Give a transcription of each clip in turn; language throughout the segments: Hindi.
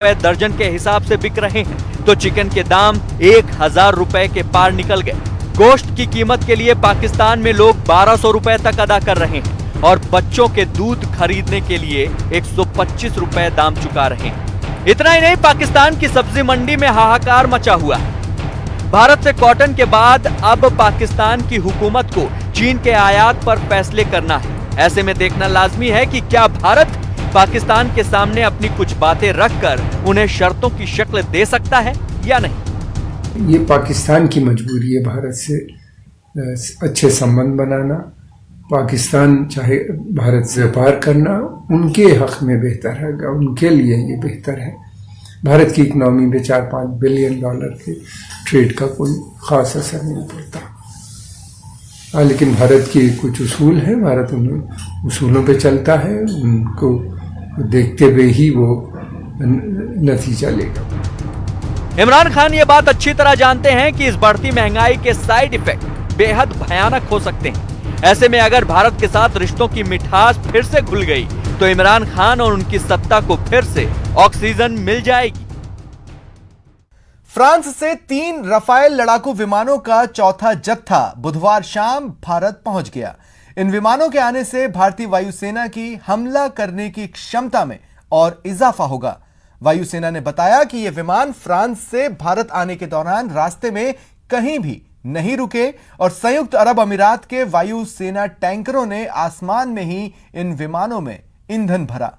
दर्जन के हिसाब से बिक रहे हैं तो चिकन के दाम 1000 रुपए के पार निकल गए। गोश्त की कीमत के लिए पाकिस्तान में लोग 1200 रुपए तक अदा कर रहे हैं और बच्चों के दूध खरीदने के लिए 125 रुपए दाम चुका रहे हैं। इतना ही नहीं, पाकिस्तान की सब्जी मंडी में हाहाकार मचा हुआ है। भारत से कॉटन के बाद अब पाकिस्तान की हुकूमत को चीन के आयात पर फैसले करना है। ऐसे में देखना लाजमी है कि क्या भारत पाकिस्तान के सामने अपनी कुछ बातें रखकर उन्हें शर्तों की शक्ल दे सकता है या नहीं। ये पाकिस्तान की मजबूरी है भारत से अच्छे संबंध बनाना। पाकिस्तान चाहे भारत से व्यापार करना उनके हक में बेहतर है, उनके लिए ये बेहतर है। भारत की इकोनॉमी पे 4-5 बिलियन डॉलर के ट्रेड का कोई खास असर नहीं पड़ता। लेकिन भारत के कुछ उसूल हैं, भारत उन उसूलों पे चलता है, उनको देखते हुए ही वो नतीजा लेगा। इमरान खान ये बात अच्छी तरह जानते हैं कि इस बढ़ती महंगाई के साइड इफेक्ट बेहद भयानक हो सकते हैं। ऐसे में अगर भारत के साथ रिश्तों की मिठास फिर से घुल गई तो इमरान खान और उनकी सत्ता को फिर से ऑक्सीजन मिल जाएगी। फ्रांस से 3 रफाल लड़ाकू विमानों का चौथा जत्था बुधवार शाम भारत पहुंच गया। इन विमानों के आने से भारतीय वायुसेना की हमला करने की क्षमता में और इजाफा होगा। वायुसेना ने बताया कि ये विमान फ्रांस से भारत आने के दौरान रास्ते में कहीं भी नहीं रुके और संयुक्त अरब अमीरात के वायुसेना टैंकरों ने आसमान में ही इन विमानों में ईंधन भरा।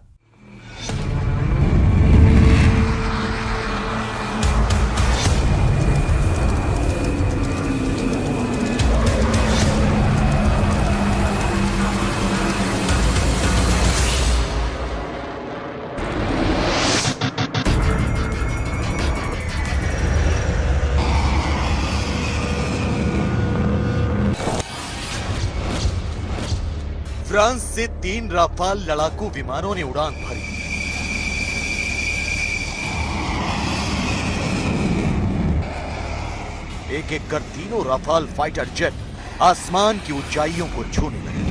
फ्रांस से 3 राफाल लड़ाकू विमानों ने उड़ान भरी। एक एक कर तीनों राफाल फाइटर जेट आसमान की ऊंचाइयों को छूने लगे।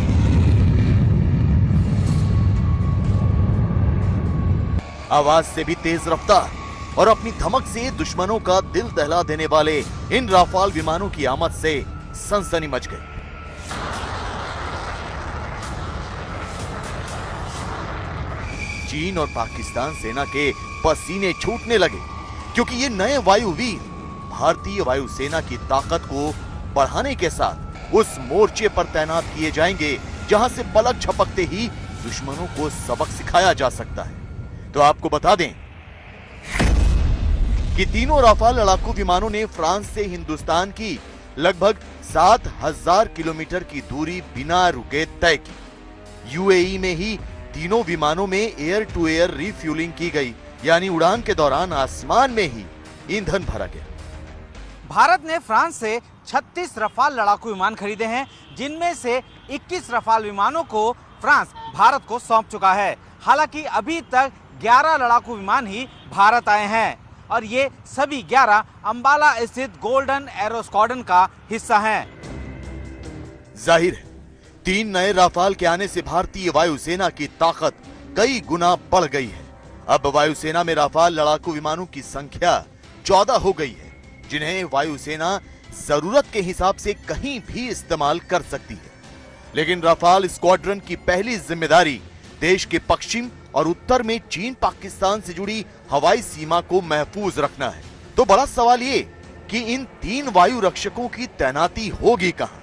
आवाज से भी तेज रफ्तार और अपनी धमक से दुश्मनों का दिल दहला देने वाले इन राफाल विमानों की आमद से सनसनी मच गई। चीन और पाकिस्तान सेना के पसीने छूटने लगे क्योंकि ये नए वायुवीर भारतीय वायुसेना की ताकत को बढ़ाने के साथ उस मोर्चे पर तैनात किए जाएंगे जहां से पलक झपकते ही दुश्मनों को सबक सिखाया जा सकता है। तो आपको बता दें कि तीनों राफाल लड़ाकू विमानों ने फ्रांस से हिंदुस्तान की लगभग 7000 किलोमीटर की दूरी बिना रुके तय की। यूएई में ही तीनों विमानों में एयर टू एयर रिफ्यूलिंग की गई, यानी उड़ान के दौरान आसमान में ही ईंधन भरा गया। भारत ने फ्रांस से 36 रफाल लड़ाकू विमान खरीदे हैं, जिनमें से 21 रफाल विमानों को फ्रांस भारत को सौंप चुका है। हालांकि अभी तक 11 लड़ाकू विमान ही भारत आए हैं और ये सभी 11 अंबाला स्थित गोल्डन एरो स्क्वाड्रन का हिस्सा हैं। जाहिर है 3 नए राफाल के आने से भारतीय वायुसेना की ताकत कई गुना बढ़ गई है। अब वायुसेना में राफाल लड़ाकू विमानों की संख्या 14 हो गई है, जिन्हें वायुसेना जरूरत के हिसाब से कहीं भी इस्तेमाल कर सकती है। लेकिन राफाल स्क्वाड्रन की पहली जिम्मेदारी देश के पश्चिम और उत्तर में चीन पाकिस्तान से जुड़ी हवाई सीमा को महफूज रखना है। तो बड़ा सवाल ये कि इन 3 वायु रक्षकों की तैनाती होगी कहां?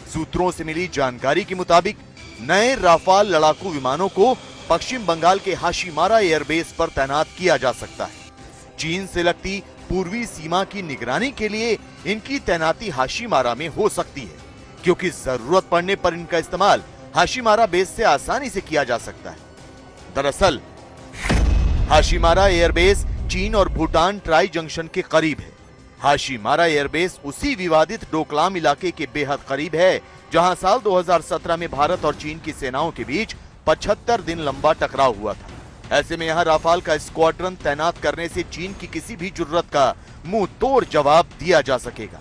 सूत्रों से मिली जानकारी के मुताबिक नए राफाल लड़ाकू विमानों को पश्चिम बंगाल के हाशीमारा एयरबेस पर तैनात किया जा सकता है। चीन से लगती पूर्वी सीमा की निगरानी के लिए इनकी तैनाती हाशीमारा में हो सकती है, क्योंकि जरूरत पड़ने पर इनका इस्तेमाल हाशीमारा बेस से आसानी से किया जा सकता है। दरअसल हाशीमारा एयरबेस चीन और भूटान ट्राई जंक्शन के करीब है। हाशीमारा एयरबेस उसी विवादित डोकलाम इलाके के बेहद करीब है, जहां साल 2017 में भारत और चीन की सेनाओं के बीच 75 दिन लंबा टकराव हुआ था। ऐसे में यहां राफाल का स्क्वाड्रन तैनात करने से चीन की किसी भी जुर्रत का मुंह तोड़ जवाब दिया जा सकेगा।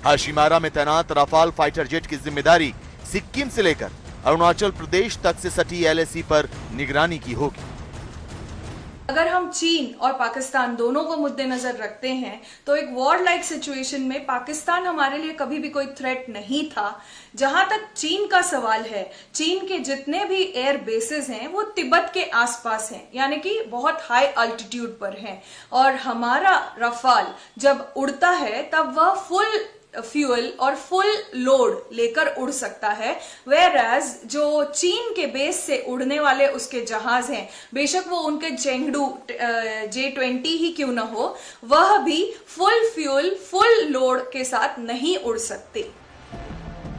हाशीमारा में तैनात राफाल फाइटर जेट की जिम्मेदारी सिक्किम से लेकर अरुणाचल प्रदेश तक से सटी एलएसी पर निगरानी की होगी। अगर हम चीन और पाकिस्तान दोनों को मद्देनजर रखते हैं तो एक वॉर लाइक सिचुएशन में पाकिस्तान हमारे लिए कभी भी कोई थ्रेट नहीं था। जहां तक चीन का सवाल है, चीन के जितने भी एयर बेसेस हैं वो तिब्बत के आसपास हैं, यानी कि बहुत हाई अल्टीट्यूड पर हैं। और हमारा रफाल जब उड़ता है तब वह फुल फ्यूल और फुल लोड लेकर उड़ सकता है, वेयरएज जो चीन के बेस से उड़ने वाले उसके जहाज हैं, बेशक वो उनके चेंगडू J-20 ही क्यों ना हो, वह भी फुल फ्यूल फुल लोड के साथ नहीं उड़ सकते।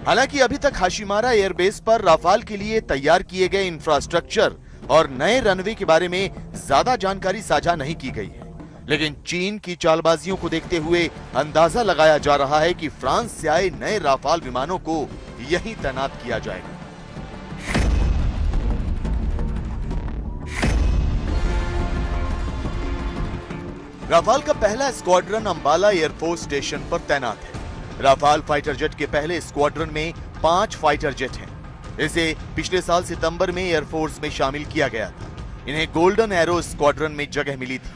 हालांकि अभी तक हाशिमारा एयरबेस पर राफाल के लिए तैयार किए गए इंफ्रास्ट्रक्चर और नए रनवे के बारे में ज्यादा जानकारी साझा नहीं की गई है, लेकिन चीन की चालबाजियों को देखते हुए अंदाजा लगाया जा रहा है कि फ्रांस से आए नए राफाल विमानों को यहीं तैनात किया जाएगा। राफाल का पहला स्क्वाड्रन अंबाला एयरफोर्स स्टेशन पर तैनात है। राफाल फाइटर जेट के पहले स्क्वाड्रन में 5 फाइटर जेट हैं। इसे पिछले साल सितंबर में एयरफोर्स में शामिल किया गया था। इन्हें गोल्डन एरो स्क्वाड्रन में जगह मिली थी।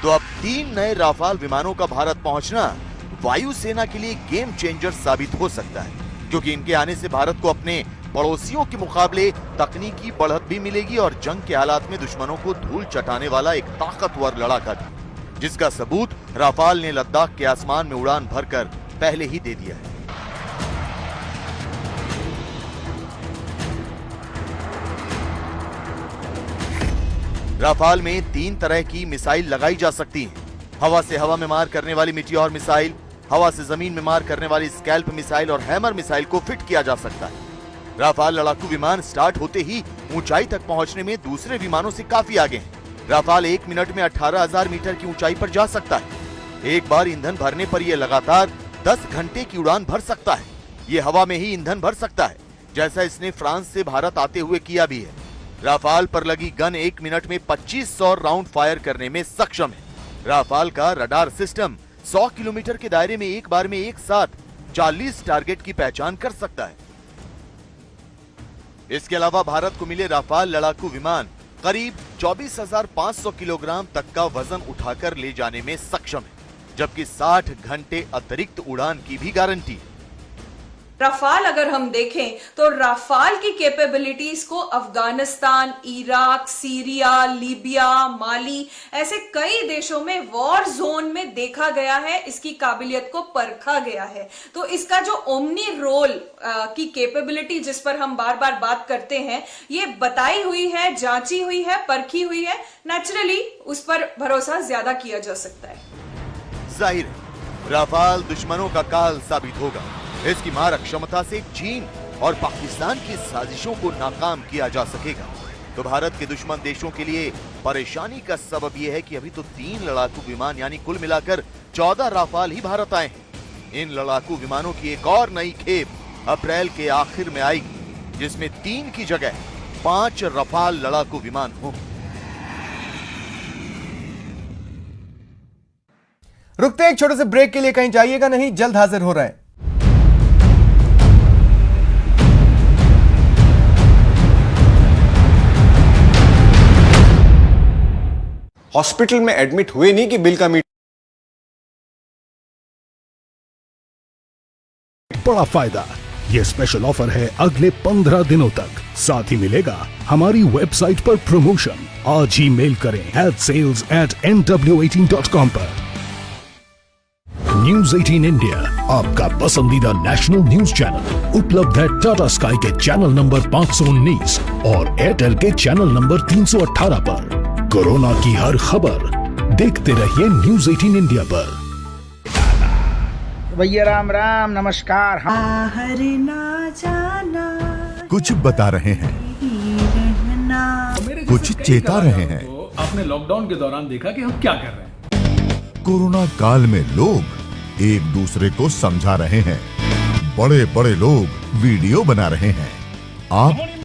तो अब 3 नए राफाल विमानों का भारत पहुंचना वायुसेना के लिए गेम चेंजर साबित हो सकता है, क्योंकि इनके आने से भारत को अपने पड़ोसियों के मुकाबले तकनीकी बढ़त भी मिलेगी और जंग के हालात में दुश्मनों को धूल चटाने वाला एक ताकतवर लड़ाका भी, जिसका सबूत राफाल ने लद्दाख के आसमान में उड़ान भरकर पहले ही दे दिया है। राफाल में 3 तरह की मिसाइल लगाई जा सकती हैं। हवा से हवा में मार करने वाली मीटियोर मिसाइल, हवा से जमीन में मार करने वाली स्कैल्प मिसाइल और हैमर मिसाइल को फिट किया जा सकता है। राफाल लड़ाकू विमान स्टार्ट होते ही ऊंचाई तक पहुंचने में दूसरे विमानों से काफी आगे हैं। राफाल 1 मिनट में 18,000 मीटर की ऊंचाई पर जा सकता है। एक बार ईंधन भरने पर यह लगातार 10 घंटे की उड़ान भर सकता है। ये हवा में ही ईंधन भर सकता है, जैसा इसने फ्रांस से भारत आते हुए किया भी है। राफाल पर लगी गन 1 मिनट में 2500 राउंड फायर करने में सक्षम है। राफाल का रडार सिस्टम 100 किलोमीटर के दायरे में एक बार में एक साथ 40 टारगेट की पहचान कर सकता है। इसके अलावा भारत को मिले राफाल लड़ाकू विमान करीब 24,500 किलोग्राम तक का वजन उठाकर ले जाने में सक्षम है, जबकि 60 घंटे अतिरिक्त उड़ान की भी गारंटी है। राफाल अगर हम देखें तो राफाल की कैपेबिलिटीज को अफगानिस्तान, इराक, सीरिया, लीबिया, माली ऐसे कई देशों में वॉर जोन में देखा गया है, इसकी काबिलियत को परखा गया है। तो इसका जो ओमनी रोल की कैपेबिलिटी जिस पर हम बार बार बात करते हैं, ये बताई हुई है, जांची हुई है, परखी हुई है। नेचुरली उस पर भरोसा ज्यादा किया जा सकता है। जाहिर है राफाल दुश्मनों का काल साबित होगा। इसकी मारक क्षमता से चीन और पाकिस्तान की साजिशों को नाकाम किया जा सकेगा। तो भारत के दुश्मन देशों के लिए परेशानी का सबब यह है कि अभी तो 3 लड़ाकू विमान यानी कुल मिलाकर 14 राफाल ही भारत आए हैं। इन लड़ाकू विमानों की एक और नई खेप अप्रैल के आखिर में आएगी, जिसमें 3 की जगह 5 राफाल लड़ाकू विमान होंगे। रुकते हैं एक छोटे से ब्रेक के लिए, कहीं जाइएगा नहीं, जल्द हाजिर हो रहे हैं। हॉस्पिटल में एडमिट हुए नहीं कि बिल का मीटर। बड़ा फायदा, ये स्पेशल ऑफर है अगले 15 दिनों तक। साथ ही मिलेगा हमारी वेबसाइट पर प्रमोशन। आज ही मेल करें sales@nw18.com पर। न्यूज 18 इंडिया आपका पसंदीदा नेशनल न्यूज चैनल उपलब्ध है टाटा स्काई के चैनल नंबर 519 और एयरटेल के चैनल नंबर 318 पर। कोरोना की हर खबर देखते रहिए न्यूज 18 इंडिया पर। भैया राम राम, नमस्कार। बाहर ना जाना, कुछ बता रहे हैं, कुछ चेता रहे हैं। आपने लॉकडाउन के दौरान देखा कि हम क्या कर रहे हैं। कोरोना काल में लोग एक दूसरे को समझा रहे हैं। बड़े बड़े लोग वीडियो बना रहे हैं। आप